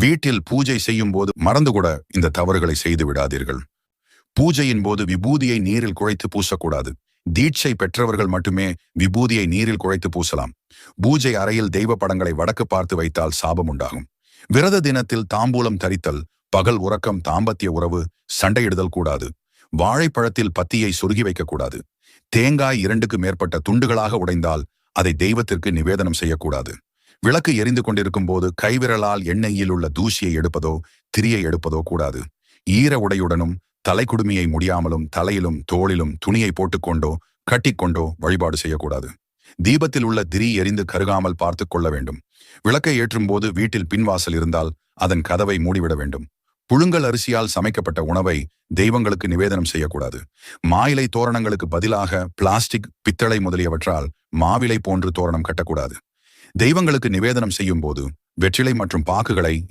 வீட்டில் பூஜை செய்யும் போது மறந்து கூட இந்த தவறுகளை செய்து விடாதீர்கள். பூஜையின் போது விபூதியை நீரில் குழைத்து பூசக்கூடாது. தீட்சை பெற்றவர்கள் மட்டுமே விபூதியை நீரில் குழைத்து பூசலாம். பூஜை அறையில் தெய்வ படங்களை வடக்கு பார்த்து வைத்தால் சாபம் உண்டாகும். விரத தினத்தில் தாம்பூலம் தரித்தல், பகல் உறக்கம், தாம்பத்திய உறவு, சண்டையிடுதல் கூடாது. வாழைப்பழத்தில் பத்தியை சொருகி வைக்கக்கூடாது. தேங்காய் 2க்கு மேற்பட்ட துண்டுகளாக உடைந்தால் அதை தெய்வத்திற்கு நிவேதனம் செய்யக்கூடாது. விளக்கு எரிந்து கொண்டிருக்கும் போது கைவிரலால் எண்ணெயில் உள்ள தூசியை எடுப்பதோ திரியை எடுப்பதோ கூடாது. ஈர உடையுடனும் தலைக்குடுமியை முடியாமலும் தலையிலும் தோளிலும் துணியை போட்டுக்கொண்டோ கட்டிக்கொண்டோ வழிபாடு செய்யக்கூடாது. தீபத்தில் உள்ள திரி எரிந்து கருகாமல் பார்த்து கொள்ள வேண்டும். விளக்கை ஏற்றும் போது வீட்டில் பின்வாசல் இருந்தால் அதன் கதவை மூடிவிட வேண்டும். புழுங்கல் அரிசியால் சமைக்கப்பட்ட உணவை தெய்வங்களுக்கு நிவேதனம் செய்யக்கூடாது. மாயிலை தோரணங்களுக்கு பதிலாக பிளாஸ்டிக், பித்தளை முதலியவற்றால் மாவிலை போன்று தோரணம் கட்டக்கூடாது. தெய்வங்களுக்கு நிவேதனம் செய்யும் போது வெற்றிலை மற்றும் பாக்குகளை